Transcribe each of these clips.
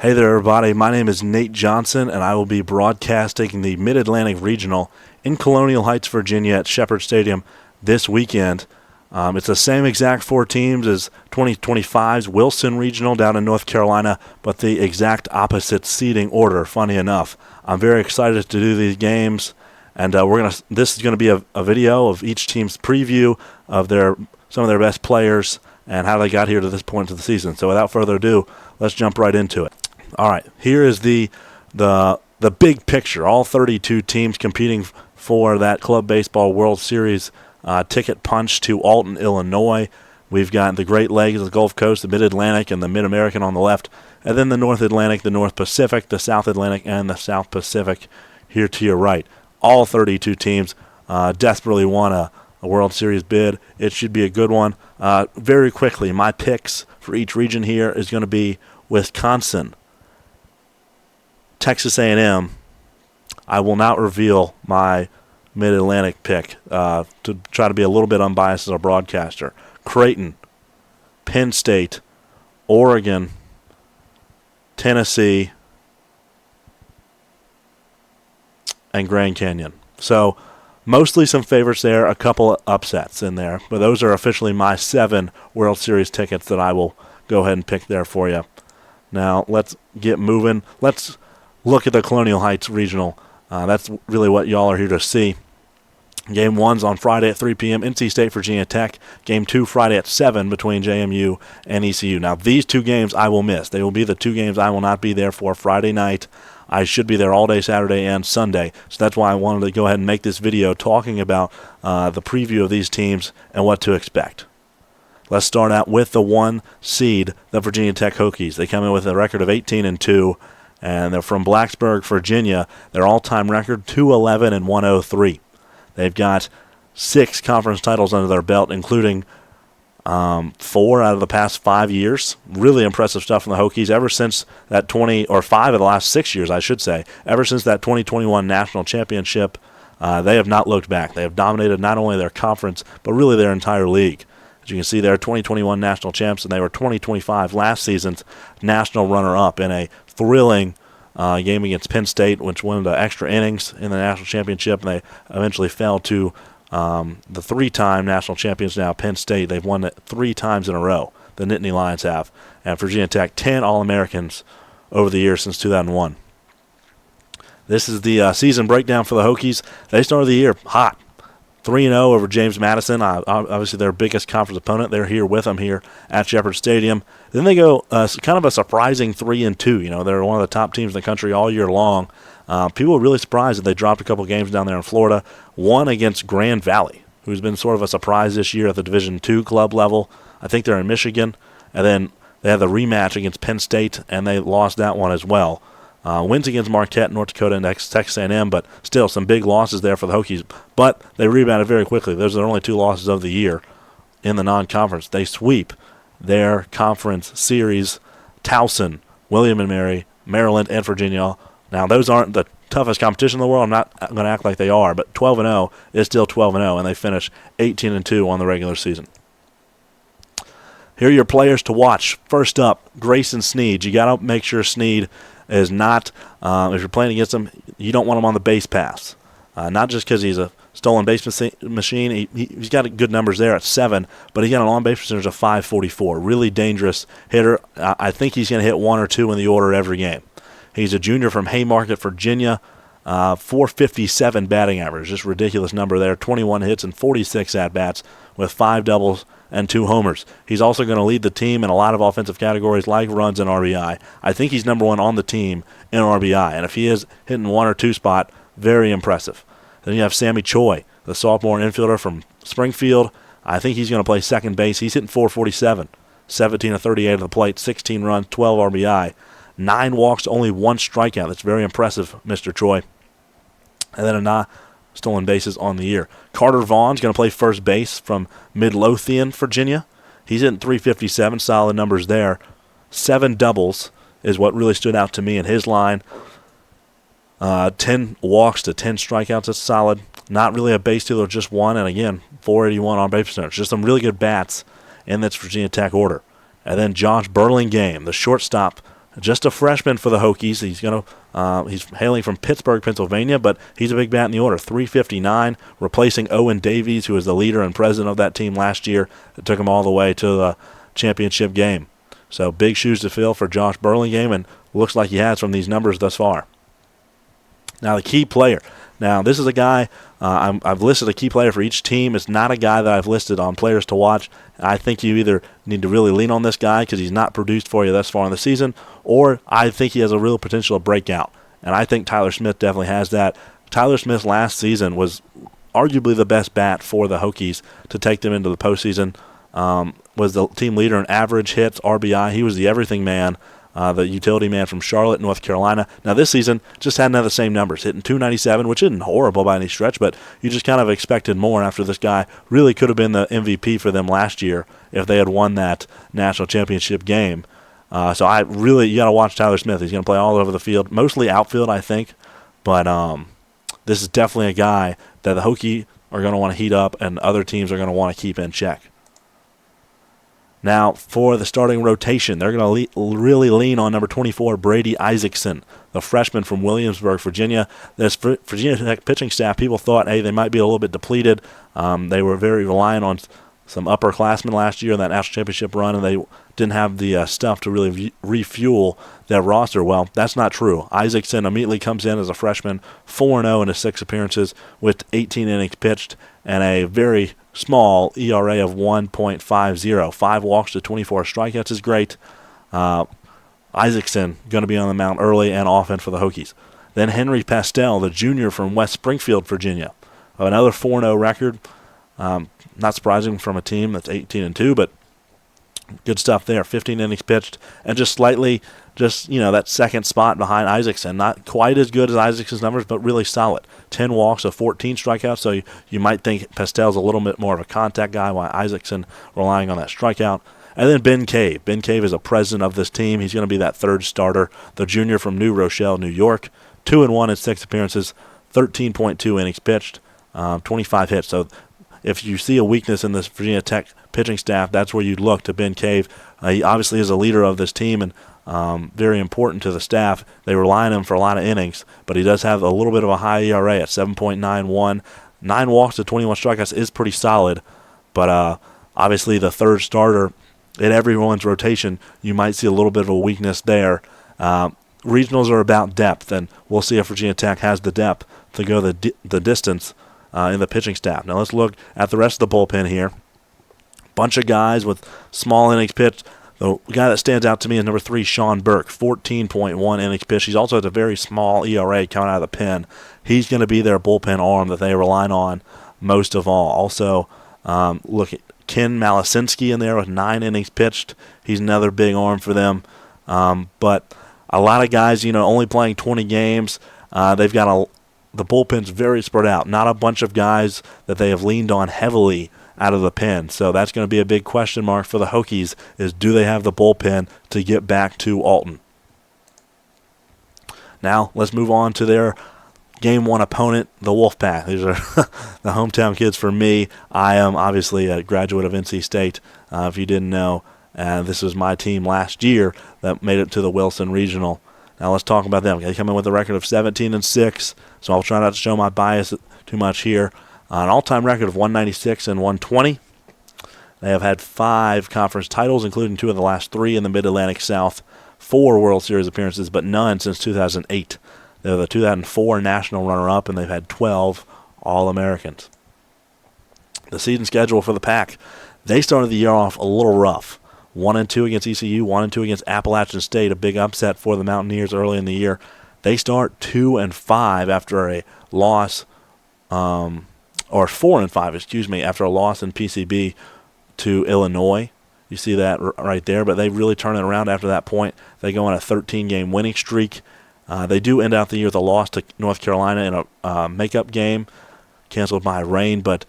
Hey there, everybody. My name is Nate Johnson, and I will be broadcasting the Mid-Atlantic Regional in Colonial Heights, Virginia at Shepherd Stadium this weekend. It's the same exact four teams as 2025's Wilson Regional down in North Carolina, but the exact opposite seeding order, funny enough. I'm very excited to do these games, and this is going to be a video of each team's preview of some of their best players and how they got here to this point of the season. So without further ado, let's jump right into it. All right, here is the big picture. All 32 teams competing for that Club Baseball World Series ticket punch to Alton, Illinois. We've got the Great Lakes, the Gulf Coast, the Mid-Atlantic, and the Mid-American on the left, and then the North Atlantic, the North Pacific, the South Atlantic, and the South Pacific here to your right. All 32 teams desperately want a World Series bid. It should be a good one. Very quickly, my picks for each region here is going to be Wisconsin, Texas A&M. I will not reveal my Mid-Atlantic pick to try to be a little bit unbiased as a broadcaster. Creighton, Penn State, Oregon, Tennessee, and Grand Canyon. So mostly some favorites there, a couple of upsets in there. But those are officially my 7 World Series tickets that I will go ahead and pick there for you. Now let's get moving. Let's look at the Colonial Heights Regional. That's really what y'all are here to see. Game 1's on Friday at 3 p.m., NC State, Virginia Tech. Game 2, Friday at 7 between JMU and ECU. Now, these two games I will miss. They will be the two games I will not be there for Friday night. I should be there all day Saturday and Sunday. So that's why I wanted to go ahead and make this video talking about the preview of these teams and what to expect. Let's start out with the 1 seed, the Virginia Tech Hokies. They come in with a record of 18-2. And they're from Blacksburg, Virginia. Their all-time record, 211 and 103. They've got 6 conference titles under their belt, including 4 out of the past 5 years. Really impressive stuff from the Hokies. Ever since that 5 of the last 6 years, I should say. Ever since that 2021 national championship, they have not looked back. They have dominated not only their conference, but really their entire league. As you can see, they're 2021 national champs, and they were 2025 last season's national runner-up in a thrilling game against Penn State, which won the extra innings in the national championship, and they eventually fell to the 3-time national champions now, Penn State. They've won it 3 times in a row, the Nittany Lions have. And Virginia Tech, 10 All-Americans over the years since 2001. This is the season breakdown for the Hokies. They started the year hot. 3-0 over James Madison, obviously their biggest conference opponent. They're here with them here at Shepherd Stadium. Then they go kind of a surprising 3-2. You know, they're one of the top teams in the country all year long. People were really surprised that they dropped a couple games down there in Florida. One against Grand Valley, who's been sort of a surprise this year at the Division II club level. I think they're in Michigan. And then they had the rematch against Penn State, and they lost that one as well. Wins against Marquette, North Dakota, and Texas A&M, but still some big losses there for the Hokies. But they rebounded very quickly. Those are their only 2 losses of the year in the non-conference. They sweep their conference series, Towson, William & Mary, Maryland, and Virginia. Now, those aren't the toughest competition in the world. I'm not going to act like they are, but 12-0 is still 12-0, and they finish 18-2 on the regular season. Here are your players to watch. First up, Grayson Sneed. You got to make sure Sneed is not, if you're playing against him, you don't want him on the base pass. Not just because he's a stolen base machine. He's got good numbers there at 7, but he's got an on-base percentage of .544. Really dangerous hitter. I think he's going to hit 1 or 2 in the order every game. He's a junior from Haymarket, Virginia. .457 batting average. Just ridiculous number there. 21 hits and 46 at-bats with 5 doubles and 2 homers. He's also going to lead the team in a lot of offensive categories like runs and RBI. I think he's number 1 on the team in RBI, and if he is hitting 1 or 2 spot, very impressive. Then you have Sammy Choi, the sophomore infielder from Springfield. I think he's going to play second base. He's hitting .447, 17 of 38 at the plate, 16 runs, 12 RBI, 9 walks, only 1 strikeout. That's very impressive, Mr. Choi. And then a stolen bases on the year. Carter Vaughn's going to play first base from Midlothian, Virginia. He's hitting .357, solid numbers there. 7 doubles is what really stood out to me in his line. 10 walks to 10 strikeouts, that's solid. Not really a base stealer, just 1, and again, .481 on base percentage. Just some really good bats in this Virginia Tech order. And then Josh Burlingame, the shortstop, just a freshman for the Hokies. He's hailing from Pittsburgh, Pennsylvania, but he's a big bat in the order. 359, replacing Owen Davies, who was the leader and president of that team last year. It took him all the way to the championship game. So big shoes to fill for Josh Burlingame, and looks like he has from these numbers thus far. Now the key player. Now this is a guy, I've listed a key player for each team. It's not a guy that I've listed on players to watch. I think you either need to really lean on this guy because he's not produced for you thus far in the season, or I think he has a real potential to break out. And I think Tyler Smith definitely has that. Tyler Smith last season was arguably the best bat for the Hokies to take them into the postseason. Was the team leader in average, hits, RBI. He was the everything man, the utility man from Charlotte, North Carolina. Now this season just hadn't had the same numbers, hitting 297, which isn't horrible by any stretch, but you just kind of expected more after this guy really could have been the MVP for them last year if they had won that national championship game. You got to watch Tyler Smith. He's going to play all over the field, mostly outfield, I think, but this is definitely a guy that the Hokies are going to want to heat up and other teams are going to want to keep in check. Now, for the starting rotation, they're going to really lean on number 24, Brady Isaacson, the freshman from Williamsburg, Virginia. This Virginia Tech pitching staff, people thought, hey, they might be a little bit depleted. They were very reliant on some upperclassmen last year in that national championship run, and they didn't have the stuff to really refuel their roster. Well, that's not true. Isaacson immediately comes in as a freshman, 4-0 in his 6 appearances with 18 innings pitched and a very small ERA of 1.50. 5 walks to 24 strikeouts is great. Isaacson going to be on the mound early and often for the Hokies. Then Henry Pastel, the junior from West Springfield, Virginia. Another 4-0 record. Not surprising from a team that's 18-2, but good stuff there. 15 innings pitched, and just slightly, that second spot behind Isaacson. Not quite as good as Isaacson's numbers, but really solid. 10 walks of 14 strikeouts, so you might think Pastel's a little bit more of a contact guy, while Isaacson relying on that strikeout. And then Ben Cave. Ben Cave is a president of this team. He's going to be that third starter. The junior from New Rochelle, New York. 2-1 in 6 appearances, 13.2 innings pitched, 25 hits. So if you see a weakness in this Virginia Tech pitching staff, that's where you'd look to Ben Cave. He obviously is a leader of this team and very important to the staff. They rely on him for a lot of innings, but he does have a little bit of a high ERA at 7.91. 9 walks to 21 strikeouts is pretty solid, but obviously the third starter in everyone's rotation, you might see a little bit of a weakness there. Regionals are about depth, and we'll see if Virginia Tech has the depth to go the distance in the pitching staff. Now let's look at the rest of the bullpen here. Bunch of guys with small innings pitched. The guy that stands out to me is number 3, Sean Burke, 14.1 innings pitched. He's also at a very small ERA coming out of the pen. He's going to be their bullpen arm that they rely on most of all. Also, look at Ken Malasinski in there with 9 innings pitched. He's another big arm for them. But a lot of guys, only playing 20 games. They've got the bullpen's very spread out. Not a bunch of guys that they have leaned on heavily out of the pen. So that's going to be a big question mark for the Hokies, is do they have the bullpen to get back to Alton? Now let's move on to their Game 1 opponent, the Wolfpack. These are the hometown kids for me. I am obviously a graduate of NC State, if you didn't know. This was my team last year that made it to the Wilson Regional. Now let's talk about them. They come in with a record of 17-6, so I'll try not to show my bias too much here. An all-time record of 196 and 120. They have had 5 conference titles, including 2 of the last 3 in the Mid-Atlantic South, 4 World Series appearances, but none since 2008. They're the 2004 national runner-up, and they've had 12 All-Americans. The season schedule for the Pack, they started the year off a little rough. 1-2 against ECU, 1-2 against Appalachian State, a big upset for the Mountaineers early in the year. They start 2-5 after a loss, or 4-5, after a loss in PCB to Illinois. You see that right there, but they really turn it around after that point. They go on a 13-game winning streak. They do end out the year with a loss to North Carolina in a makeup game, canceled by rain, but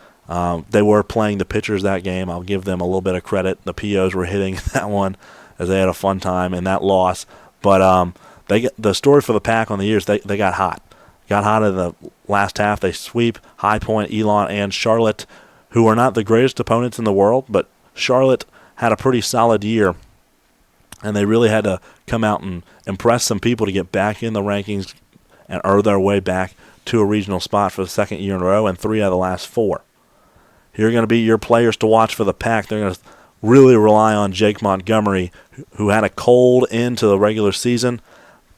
they were playing the pitchers that game. I'll give them a little bit of credit. The POs were hitting that one as they had a fun time in that loss. But the story for the Pack on the years, they got hot. Got hot in the last half. They sweep High Point, Elon, and Charlotte, who are not the greatest opponents in the world, but Charlotte had a pretty solid year and they really had to come out and impress some people to get back in the rankings and earn their way back to a regional spot for the second year in a row, and 3 out of the last 4. Here are going to be your players to watch for the Pack. They're going to really rely on Jake Montgomery, who had a cold into the regular season,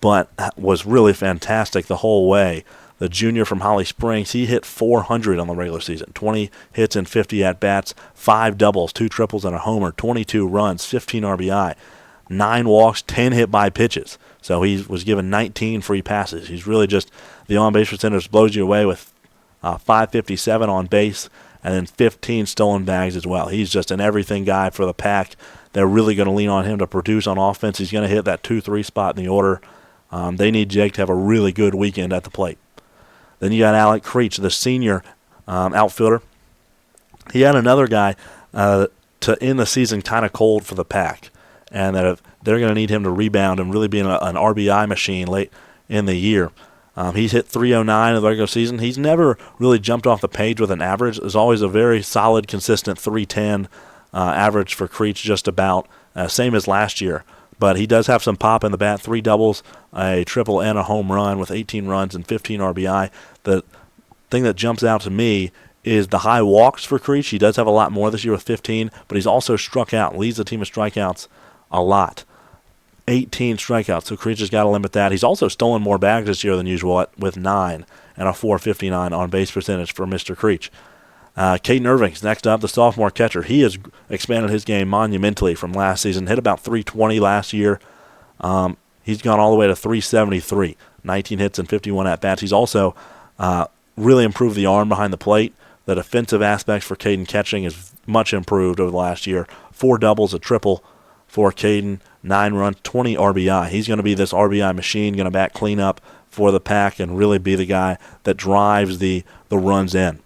but was really fantastic the whole way. The junior from Holly Springs, he hit 400 on the regular season, 20 hits and 50 at-bats, 5 doubles, 2 triples, and a homer, 22 runs, 15 RBI, 9 walks, 10 hit-by pitches. So he was given 19 free passes. He's really just, the on-base percentage blows you away with 557 on base, and then 15 stolen bags as well. He's just an everything guy for the Pack. They're really going to lean on him to produce on offense. He's going to hit that 2-3 spot in the order. They need Jake to have a really good weekend at the plate. Then you got Alec Creech, the senior outfielder. He had another guy to end the season kind of cold for the Pack, and that they're going to need him to rebound and really be an RBI machine late in the year. He's hit 309 in the regular season. He's never really jumped off the page with an average. There's always a very solid, consistent 310 average for Creech, just about same as last year. But he does have some pop in the bat, 3 doubles, a triple, and a home run with 18 runs and 15 RBI. The thing that jumps out to me is the high walks for Creech. He does have a lot more this year with 15, but he's also struck out, leads the team in strikeouts a lot. 18 strikeouts, so Creech has got to limit that. He's also stolen more bags this year than usual with 9 and a 459 on-base percentage for Mr. Creech. Caden Irving's next up, the sophomore catcher. He has expanded his game monumentally from last season. Hit about 320 last year. He's gone all the way to 373, 19 hits and 51 at-bats. He's also really improved the arm behind the plate. The defensive aspects for Caden catching is much improved over the last year. 4 doubles, a triple for Caden, 9 runs, 20 RBI. He's going to be this RBI machine, going to bat cleanup for the Pack and really be the guy that drives the runs in.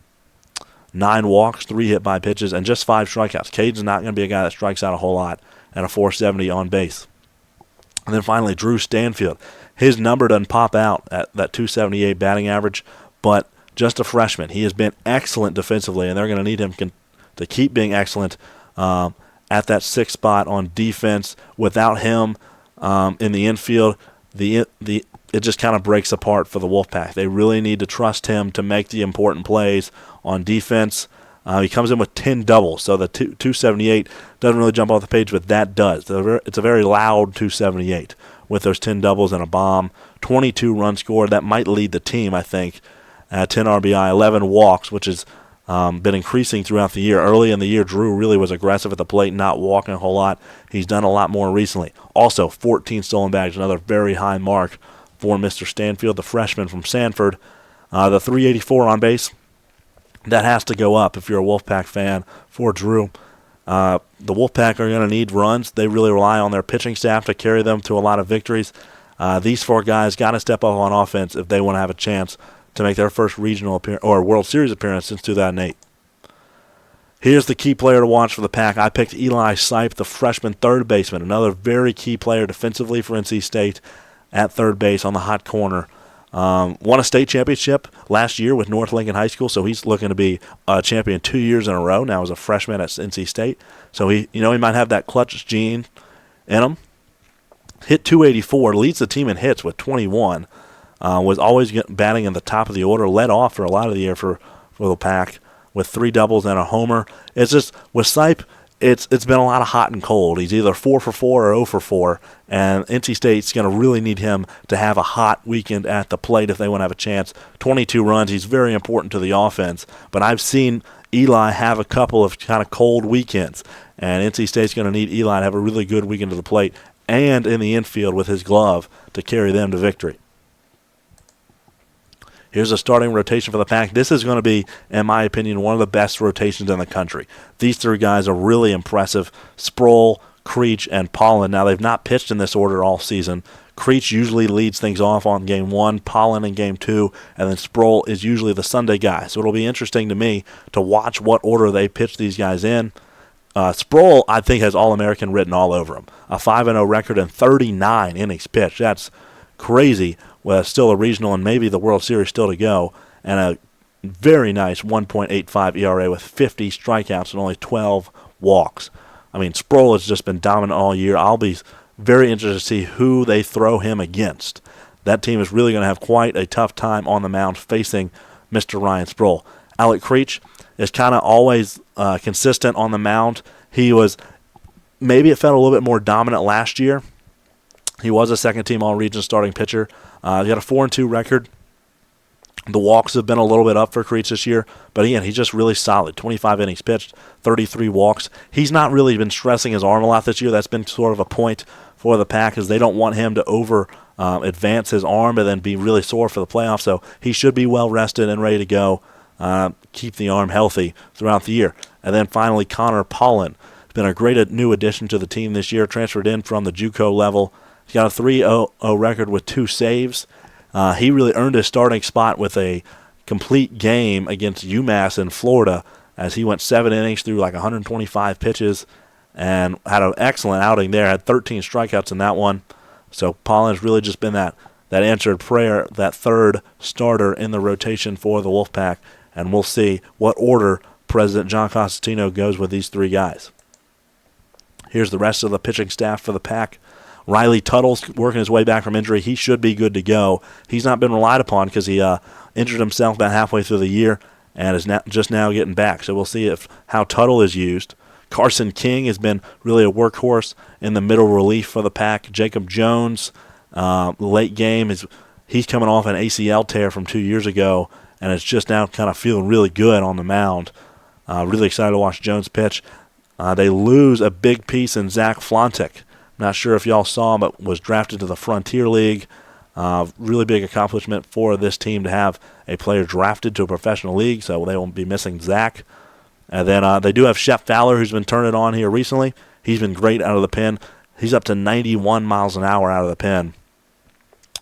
9 walks, 3 hit-by pitches, and just 5 strikeouts. Caden's not going to be a guy that strikes out a whole lot, and a 470 on base. And then finally, Drew Stanfield. His number doesn't pop out at that 278 batting average, but just a freshman. He has been excellent defensively, and they're going to need him to keep being excellent at that 6th spot on defense. Without him in the infield, it just kind of breaks apart for the Wolfpack. They really need to trust him to make the important plays on defense. He comes in with 10 doubles, so the 278 doesn't really jump off the page, but that does. It's a very loud 278 with those 10 doubles and a bomb. 22 runs scored. That might lead the team, I think, at 10 RBI, 11 walks, which has been increasing throughout the year. Early in the year, Drew really was aggressive at the plate, not walking a whole lot. He's done a lot more recently. Also, 14 stolen bags, another very high mark for Mr. Stanfield, the freshman from Sanford. The 384 on base, that has to go up if you're a Wolfpack fan for Drew. The Wolfpack are going to need runs. They really rely on their pitching staff to carry them to a lot of victories. These 4 guys got to step up on offense if they want to have a chance to make their first regional or World Series appearance since 2008. Here's the key player to watch for the Pack. I picked Eli Sipe, the freshman third baseman, another very key player defensively for NC State at third base on the hot corner. Won a state championship last year with North Lincoln High School, so he's looking to be a champion 2 years in a row now as a freshman at NC State. So he might have that clutch gene in him. Hit 284, leads the team in hits with 21. Was always batting in the top of the order, led off for a lot of the year for the Pack with 3 doubles and a homer. It's just, with Sipe, it's been a lot of hot and cold. He's either 4 for 4 or 0 for 4, and NC State's going to really need him to have a hot weekend at the plate if they want to have a chance. 22 runs, he's very important to the offense, but I've seen Eli have a couple of kind of cold weekends, and NC State's going to need Eli to have a really good weekend to the plate and in the infield with his glove to carry them to victory. Here's a starting rotation for the Pack. This is going to be, in my opinion, one of the best rotations in the country. These 3 guys are really impressive. Sproul, Creech, and Pollen. Now, they've not pitched in this order all season. Creech usually leads things off on Game 1, Pollen in Game 2, and then Sproul is usually the Sunday guy. So it'll be interesting to me to watch what order they pitch these guys in. Sproul, I think, has All-American written all over him. A 5-0 record and 39 innings pitched. That's crazy. Well, still a regional and maybe the World Series still to go, and a very nice 1.85 ERA with 50 strikeouts and only 12 walks. I mean, Sproul has just been dominant all year. I'll be very interested to see who they throw him against. That team is really going to have quite a tough time on the mound facing Mr. Ryan Sproul. Alec Creech is kind of always consistent on the mound. He was, maybe it felt a little bit more dominant last year. He was a second-team All-Region starting pitcher. He had a 4-2 record. The walks have been a little bit up for Creech this year, but again, he's just really solid. 25 innings pitched, 33 walks. He's not really been stressing his arm a lot this year. That's been sort of a point for the Packers. They don't want him to advance his arm and then be really sore for the playoffs, so he should be well rested and ready to go, keep the arm healthy throughout the year. And then finally, Connor Pollan has been a great new addition to the team this year, transferred in from the JUCO level. He's got a 3.00 record with 2 saves. He really earned his starting spot with a complete game against UMass in Florida as he went 7 innings through like 125 pitches and had an excellent outing there, had 13 strikeouts in that one. So Pollan's really just been that answered prayer, that third starter in the rotation for the Wolfpack, and we'll see what order President John Costantino goes with these 3 guys. Here's the rest of the pitching staff for the Pack. Riley Tuttle's working his way back from injury. He should be good to go. He's not been relied upon because he injured himself about halfway through the year and is just now getting back. So we'll see how Tuttle is used. Carson King has been really a workhorse in the middle relief for the Pack. Jacob Jones, late game, he's coming off an ACL tear from 2 years ago and is just now kind of feeling really good on the mound. Really excited to watch Jones pitch. They lose a big piece in Zach Flontek. Not sure if y'all saw him, but was drafted to the Frontier League. Really big accomplishment for this team to have a player drafted to a professional league, so they won't be missing Zach. And then they do have Shep Fowler, who's been turning on here recently. He's been great out of the pen. He's up to 91 miles an hour out of the pen.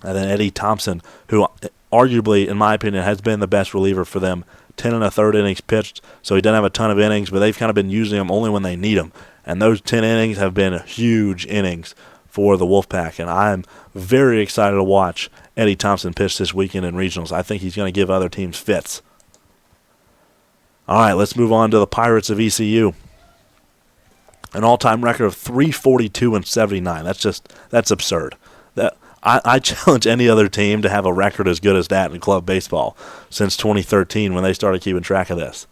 And then Eddie Thompson, who arguably, in my opinion, has been the best reliever for them. 10 1/3 innings pitched, so he doesn't have a ton of innings, but they've kind of been using him only when they need him. And those 10 innings have been huge innings for the Wolfpack, and I'm very excited to watch Eddie Thompson pitch this weekend in regionals. I think he's going to give other teams fits. All right, let's move on to the Pirates of ECU. An all-time record of 342-79. That's absurd. I challenge any other team to have a record as good as that in club baseball since 2013 when they started keeping track of this.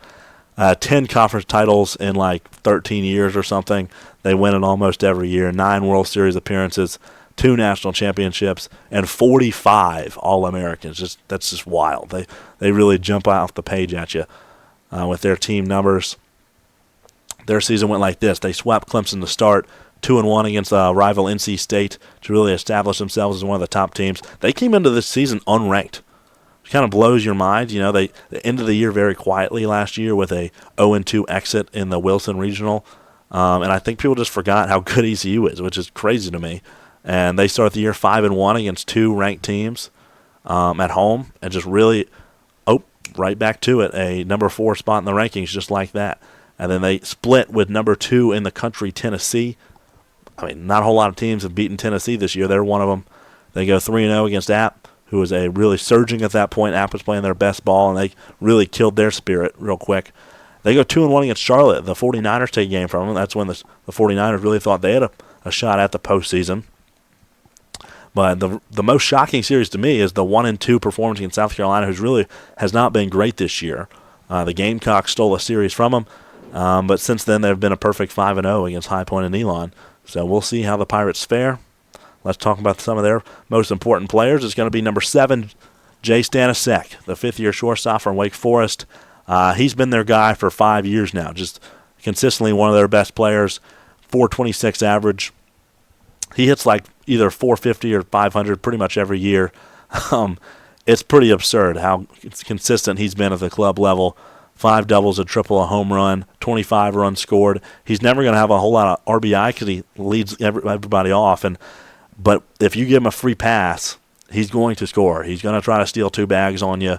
10 conference titles in like 13 years or something. They win it almost every year. 9 World Series appearances, 2 national championships, and 45 All-Americans. That's just wild. They really jump off the page at you with their team numbers. Their season went like this. They swept Clemson to start, 2-1 against rival NC State to really establish themselves as one of the top teams. They came into this season unranked. Kind of blows your mind. You know, they ended the year very quietly last year with a 0-2 exit in the Wilson Regional. And I think people just forgot how good ECU is, which is crazy to me. And they start the year 5-1 against 2 ranked teams at home and just really, right back to it, a number 4 spot in the rankings just like that. And then they split with number 2 in the country, Tennessee. I mean, not a whole lot of teams have beaten Tennessee this year. They're one of them. They go 3-0 against App, who was a really surging at that point. App was playing their best ball, and they really killed their spirit real quick. They go 2-1 against Charlotte. The 49ers take a game from them. That's when the 49ers really thought they had a shot at the postseason. But the most shocking series to me is the 1-2 performance against South Carolina, who's really has not been great this year. The Gamecocks stole a series from them, but since then they've been a perfect 5-0 against High Point and Elon. So we'll see how the Pirates fare. Let's talk about some of their most important players. It's going to be number 7, Jay Stanisiak, the 5th-year shortstop from Wake Forest. He's been their guy for 5 years now, just consistently one of their best players, 426 average. He hits like either 450 or 500 pretty much every year. It's pretty absurd how consistent he's been at the club level. 5 doubles, a triple, a home run, 25 runs scored. He's never going to have a whole lot of RBI because he leads everybody off. But if you give him a free pass, he's going to score. He's going to try to steal 2 bags on you,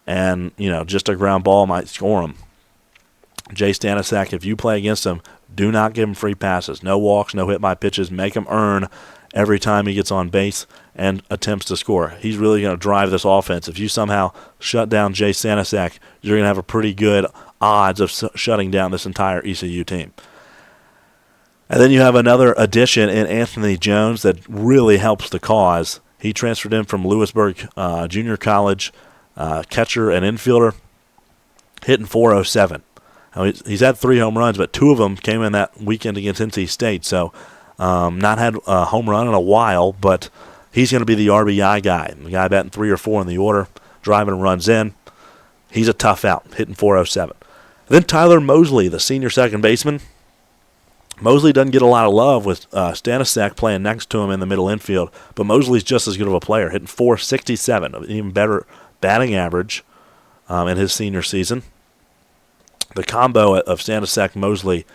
and just a ground ball might score him. Jay Stanisiak, if you play against him, do not give him free passes. No walks, no hit by pitches. Make him earn every time he gets on base and attempts to score. He's really going to drive this offense. If you somehow shut down Jay Stanisiak, you're going to have a pretty good odds of shutting down this entire ECU team. And then you have another addition in Anthony Jones that really helps the cause. He transferred in from Lewisburg Junior College, catcher and infielder, hitting .407. Now he's had 3 home runs, but 2 of them came in that weekend against NC State. So not had a home run in a while, but he's going to be the RBI guy. The guy batting 3 or 4 in the order, driving runs in. He's a tough out, hitting .407. Then Tyler Mosley, the senior second baseman. Mosley doesn't get a lot of love with Stanisiak playing next to him in the middle infield, but Mosley's just as good of a player, hitting .467, an even better batting average in his senior season. The combo of Stanisiak-Mosley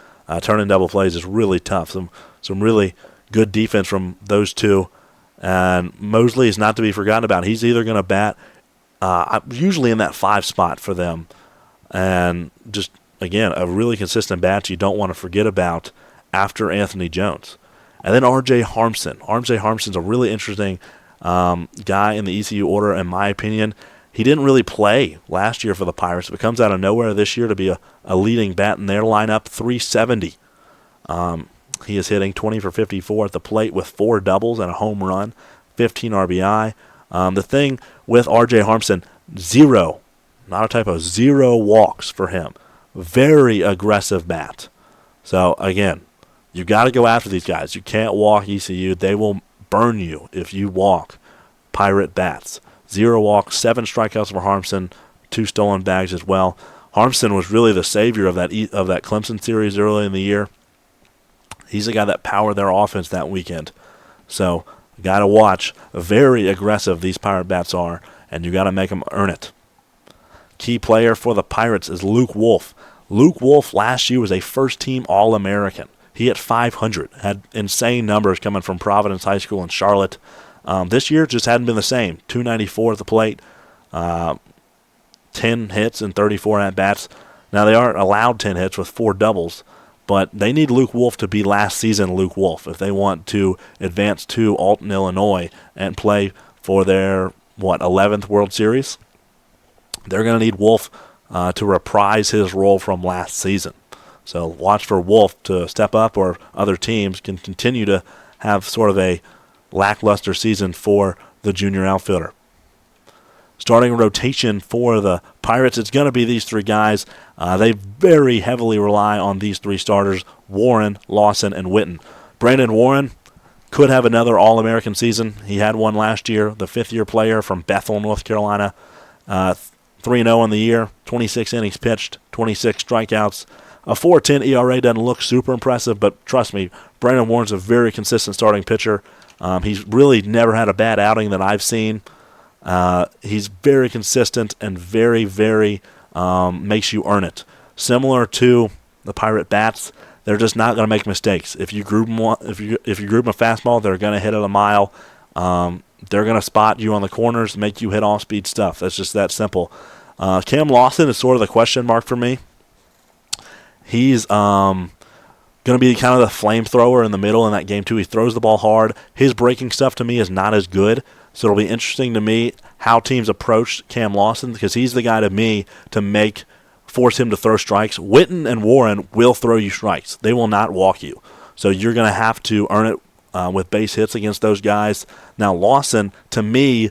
turning double plays is really tough. Some really good defense from those two, and Mosley is not to be forgotten about. He's either going to bat usually in that 5 spot for them, and just, again, a really consistent bat you don't want to forget about after Anthony Jones. And then R.J. Harmson. R.J. Harmson's a really interesting guy in the ECU order, in my opinion. He didn't really play last year for the Pirates, but comes out of nowhere this year to be a leading bat in their lineup, .370. He is hitting 20 for 54 at the plate with 4 doubles and a home run, 15 RBI. The thing with R.J. Harmson, 0, not a typo, 0 walks for him. Very aggressive bat. So, again, you got to go after these guys. You can't walk ECU. They will burn you if you walk Pirate bats. 0 walks, 7 strikeouts for Harmson, 2 stolen bags as well. Harmson was really the savior of that Clemson series early in the year. He's the guy that powered their offense that weekend. So, you got to watch. Very aggressive these Pirate bats are, and you got to make them earn it. Key player for the Pirates is Luke Wolf. Luke Wolf last year was a first-team All-American. He hit .500, had insane numbers coming from Providence High School in Charlotte. This year just hadn't been the same. .294 at the plate, 10 hits and 34 at-bats. Now, they aren't allowed 10 hits with 4 doubles, but they need Luke Wolf to be last season Luke Wolf if they want to advance to Alton, Illinois, and play for their, 11th World Series. They're going to need Wolf to reprise his role from last season. So watch for Wolf to step up, or other teams can continue to have sort of a lackluster season for the junior outfielder. Starting rotation for the Pirates, it's going to be these 3 guys. They very heavily rely on these 3 starters, Warren, Lawson, and Witten. Brandon Warren could have another All-American season. He had one last year, the 5th-year player from Bethel, North Carolina. 3-0 on the year, 26 innings pitched, 26 strikeouts. A 4.10 ERA doesn't look super impressive, but trust me, Brandon Warren's a very consistent starting pitcher. He's really never had a bad outing that I've seen. He's very consistent and very, very makes you earn it. Similar to the Pirate bats, they're just not going to make mistakes. If you group them, if you group them a fastball, they're going to hit it a mile. They're going to spot you on the corners, make you hit off-speed stuff. That's just that simple. Cam Lawson is sort of the question mark for me. He's going to be kind of the flamethrower in the middle in that game, too. He throws the ball hard. His breaking stuff, to me, is not as good. So it'll be interesting to me how teams approach Cam Lawson, because he's the guy to me to force him to throw strikes. Witten and Warren will throw you strikes. They will not walk you. So you're going to have to earn it with base hits against those guys. Now, Lawson, to me,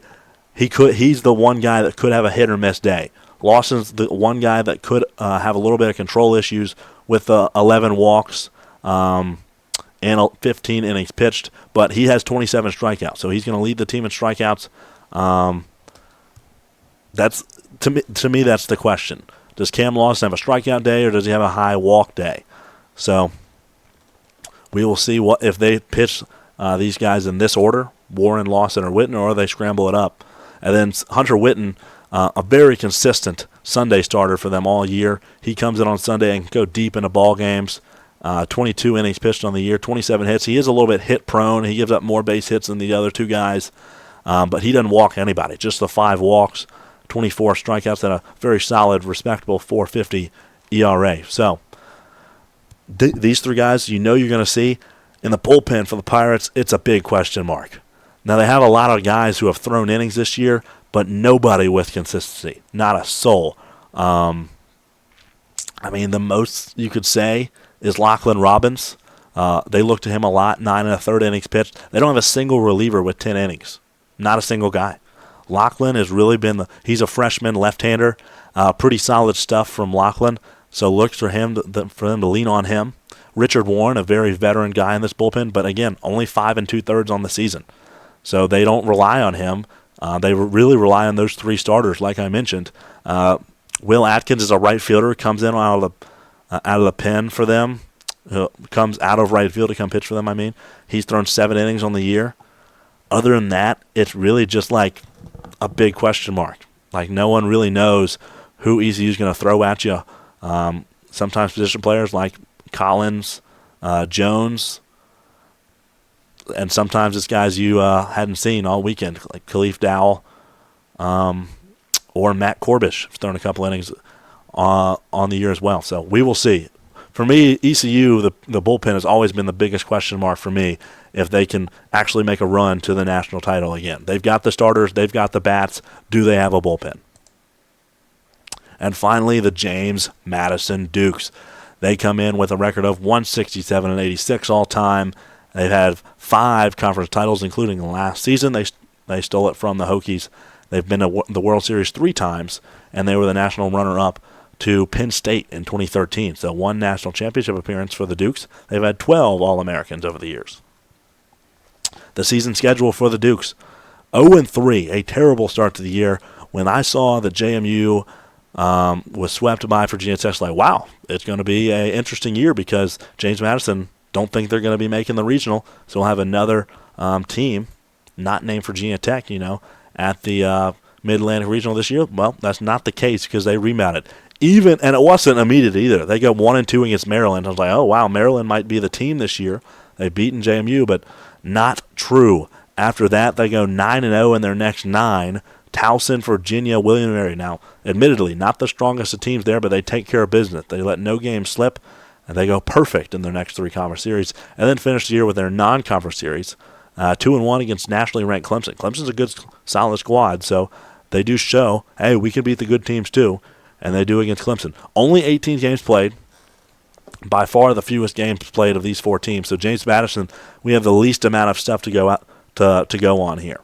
he's the one guy that could have a hit-or-miss day. Lawson's the one guy that could have a little bit of control issues with 11 walks and 15 innings pitched, but he has 27 strikeouts, so he's going to lead the team in strikeouts. That's to me that's the question. Does Cam Lawson have a strikeout day, or does he have a high walk day? So we will see what if they pitch these guys in this order, Warren, Lawson, or Witten, or they scramble it up. And then Hunter Witten, a very consistent Sunday starter for them all year. He comes in on Sunday and can go deep into ball games. 22 innings pitched on the year, 27 hits. He is a little bit hit-prone. He gives up more base hits than the other 2 guys, but he doesn't walk anybody. Just the 5 walks, 24 strikeouts, and a very solid, respectable .450 ERA. So these 3 guys you're going to see. In the bullpen for the Pirates, it's a big question mark. Now, they have a lot of guys who have thrown innings this year, but nobody with consistency. Not a soul. The most you could say is Lachlan Robbins. They look to him a lot, 9 1/3 innings pitched. They don't have a single reliever with 10 innings. Not a single guy. Lachlan has really been he's a freshman left-hander. Pretty solid stuff from Lachlan. So look for them to lean on him. Richard Warren, a very veteran guy in this bullpen, but again, only 5 2/3 on the season. So they don't rely on him. They really rely on those 3 starters, like I mentioned. Will Atkins is a right fielder, comes in out of the pen for them. Comes out of right field to come pitch for them, I mean. He's thrown 7 innings on the year. Other than that, it's really just like a big question mark. Like no one really knows who ECU is going to throw at you. Sometimes position players like Collins, Jones, and sometimes it's guys you hadn't seen all weekend, like Khalif Dowell or Matt Corbish, who's thrown a couple innings on the year as well. So we will see. For me, ECU, the bullpen has always been the biggest question mark for me if they can actually make a run to the national title again. They've got the starters. They've got the bats. Do they have a bullpen? And finally, the James Madison Dukes. They come in with a record of 167 and 86 all time. They've had 5 conference titles, including last season. They stole it from the Hokies. They've been to the World Series 3 times, and they were the national runner-up to Penn State in 2013. So 1 national championship appearance for the Dukes. They've had 12 All-Americans over the years. The season schedule for the Dukes, 0-3, a terrible start to the year. When I saw that JMU was swept by Virginia Tech, like, wow, it's going to be an interesting year because James Madison don't think they're going to be making the regional, so we'll have another team, not named Virginia Tech, at the Mid-Atlantic Regional this year. Well, that's not the case because they rebounded. And it wasn't immediate either. They go 1-2 against Maryland. I was like, oh, wow, Maryland might be the team this year. They've beaten JMU, but not true. After that, they go 9-0 in their next 9. Towson, Virginia, William & Mary. Now, admittedly, not the strongest of teams there, but they take care of business. They let no game slip, and they go perfect in their next 3 conference series, and then finish the year with their non-conference series, 2-1 against nationally ranked Clemson. Clemson's a good, solid squad, so they do show, hey, we can beat the good teams too, and they do against Clemson. Only 18 games played, by far the fewest games played of these 4 teams. So James Madison, we have the least amount of stuff to go out to go on here.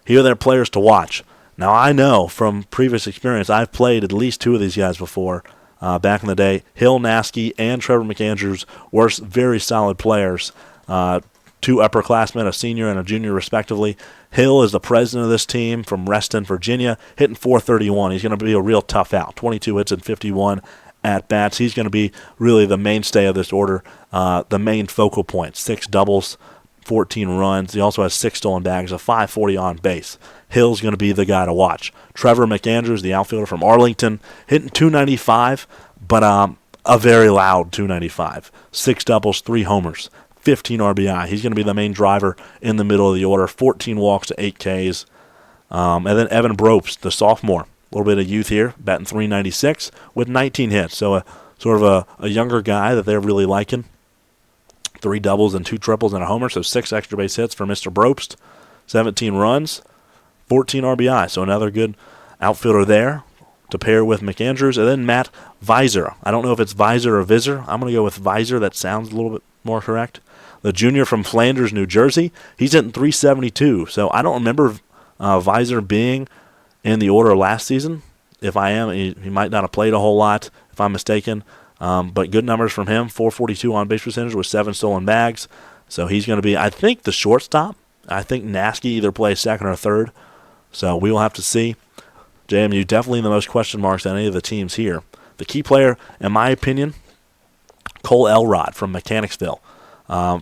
Here are their players to watch. Now, I know from previous experience, I've played at least 2 of these guys before. Back in the day, Hill Naskey and Trevor McAndrews were very solid players. 2 upperclassmen, a senior and a junior respectively. Hill is the president of this team from Reston, Virginia, hitting .431. He's going to be a real tough out. 22 hits and 51 at-bats. He's going to be really the mainstay of this order, the main focal point. 6 doubles, 14 runs. He also has 6 stolen bags, a .540 on base. Hill's going to be the guy to watch. Trevor McAndrews, the outfielder from Arlington, hitting .295, but a very loud .295. 6 doubles, 3 homers, 15 RBI. He's going to be the main driver in the middle of the order. 14 walks to 8 Ks. And then Evan Bropst, the sophomore, a little bit of youth here, batting .396 with 19 hits. So a sort of a younger guy that they're really liking. 3 doubles and 2 triples and a homer, so 6 extra base hits for Mr. Bropst. 17 runs, 14 RBI. So another good outfielder there to pair with McAndrews. And then Matt Visor. I don't know if it's Visor or Visor. I'm going to go with Visor. That sounds a little bit more correct. The junior from Flanders, New Jersey. He's hitting .372. So I don't remember Visor being in the order last season. If I am, he might not have played a whole lot, if I'm mistaken. But good numbers from him. .442 on base percentage with 7 stolen bags. So he's going to be, I think, the shortstop. I think Naskey either plays second or third. So we will have to see. JMU definitely the most question marks on any of the teams here. The key player, in my opinion, Cole Elrod from Mechanicsville.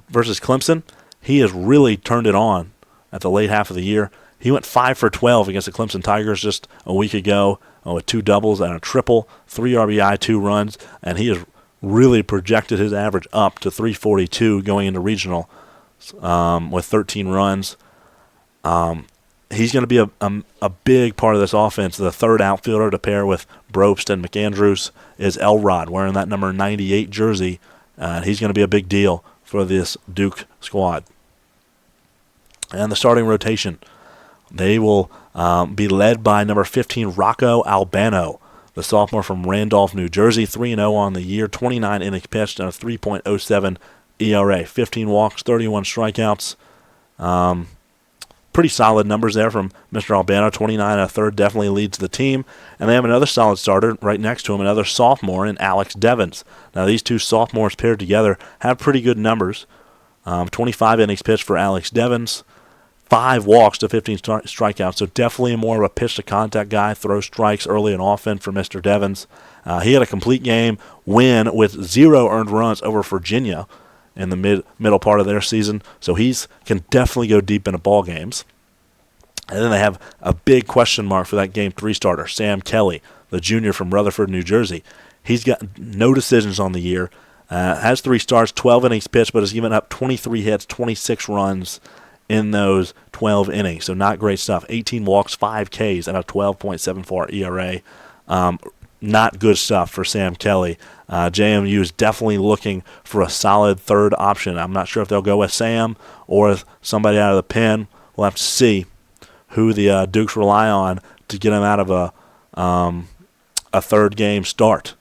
Versus Clemson, he has really turned it on at the late half of the year. He went 5 for 12 against the Clemson Tigers just a week ago with 2 doubles and a triple, 3 RBI, 2 runs, and he has really projected his average up to .342 going into regional with 13 runs. He's going to be a big part of this offense. The third outfielder to pair with Bropst and McAndrews is Elrod, wearing that number 98 jersey. He's going to be a big deal for this Duke squad. And the starting rotation, they will be led by number 15, Rocco Albano, the sophomore from Randolph, New Jersey, 3-0 on the year, 29 innings pitched, and a 3.07 ERA. 15 walks, 31 strikeouts. Pretty solid numbers there from Mr. Albano. 29 and a third definitely leads the team. And they have another solid starter right next to him, another sophomore in Alex Devins. Now, these two sophomores paired together have pretty good numbers. 25 innings pitched for Alex Devins. 5 walks to 15 strikeouts, so definitely more of a pitch-to-contact guy, throw strikes early and often for Mr. Devins. He had a complete game win with 0 earned runs over Virginia in the middle part of their season, so can definitely go deep into ball games. And then they have a big question mark for that Game 3 starter, Sam Kelly, the junior from Rutherford, New Jersey. He's got no decisions on the year, has 3 starts, 12 innings pitched, but has given up 23 hits, 26 runs in those 12 innings. So not great stuff. 18 walks, 5 Ks, and a 12.74 ERA. Not good stuff for Sam Kelly. JMU is definitely looking for a solid third option. I'm not sure if they'll go with Sam or somebody out of the pen. We'll have to see who the Dukes rely on to get him out of a third game start.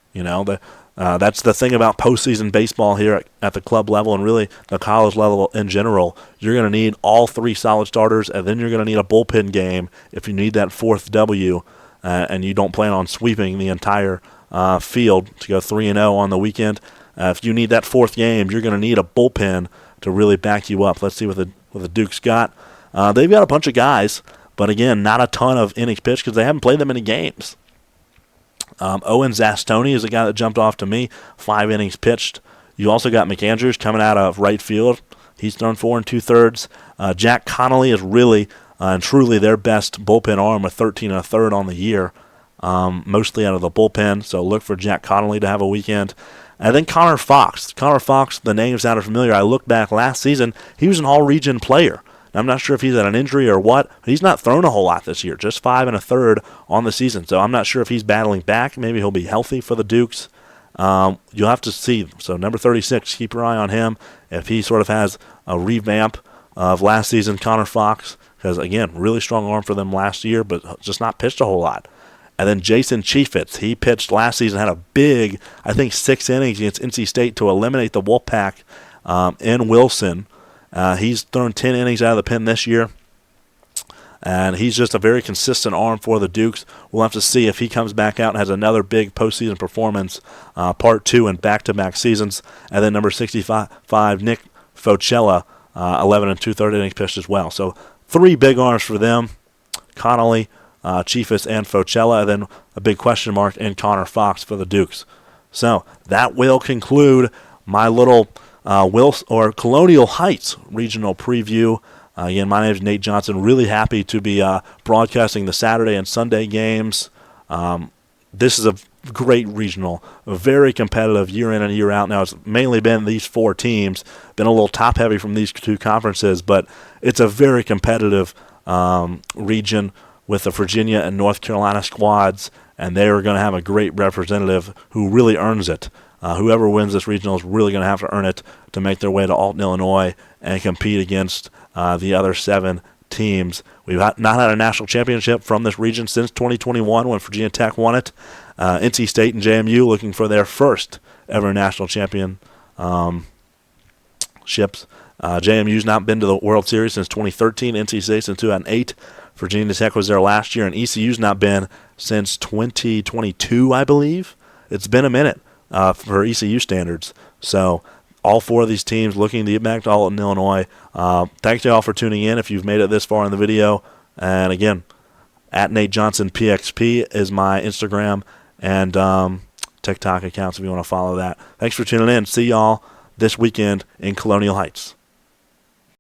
That's the thing about postseason baseball here at the club level and really the college level in general. You're going to need all 3 solid starters, and then you're going to need a bullpen game if you need that 4th W, and you don't plan on sweeping the entire field to go 3-0 on the weekend. If you need that 4th game, you're going to need a bullpen to really back you up. Let's see what the Dukes got. They've got a bunch of guys, but again, not a ton of innings pitched because they haven't played that many games. Owen Zastoni is a guy that jumped off to me. 5 innings pitched. You also got McAndrews coming out of right field. He's thrown 4 2/3. Jack Connolly is really and truly their best bullpen arm with 13 1/3 on the year, mostly out of the bullpen. So look for Jack Connolly to have a weekend. And then Connor Fox. Connor Fox, the name sounded familiar. I looked back last season. He was an all-region player. I'm not sure if he's had an injury or what. He's not thrown a whole lot this year, just 5 1/3 on the season. So I'm not sure if he's battling back. Maybe he'll be healthy for the Dukes. You'll have to see. So number 36, keep your eye on him. If he sort of has a revamp of last season, Connor Fox, because, again, really strong arm for them last year, but just not pitched a whole lot. And then Jason Chiefitz, he pitched last season, had a big, I think, 6 innings against NC State to eliminate the Wolfpack in Wilson. He's thrown 10 innings out of the pen this year, and he's just a very consistent arm for the Dukes. We'll have to see if he comes back out and has another big postseason performance, part 2 in back-to-back seasons. And then number 65, Nick Focella, 11 2/3 innings pitched as well. So 3 big arms for them, Connolly, Chiefis, and Focella, and then a big question mark in Connor Fox for the Dukes. So that will conclude my little Colonial Heights regional preview. Again, my name is Nate Johnson. Really happy to be broadcasting the Saturday and Sunday games. This is a great regional, a very competitive year in and year out. Now, it's mainly been these 4 teams, been a little top-heavy from these 2 conferences, but it's a very competitive region with the Virginia and North Carolina squads, and they are going to have a great representative who really earns it. Whoever wins this regional is really going to have to earn it to make their way to Alton, Illinois, and compete against the other 7 teams. We've not had a national championship from this region since 2021 when Virginia Tech won it. NC State and JMU looking for their first ever national championships. JMU's not been to the World Series since 2013, NC State since 2008. Virginia Tech was there last year, and ECU's not been since 2022, I believe. It's been a minute for ECU standards. So all 4 of these teams looking to get back to Alton, Illinois. Thanks to all for tuning in if you've made it this far in the video. And again, at Nate Johnson PXP is my Instagram and TikTok accounts if you want to follow that. Thanks for tuning in. See y'all this weekend in Colonial Heights.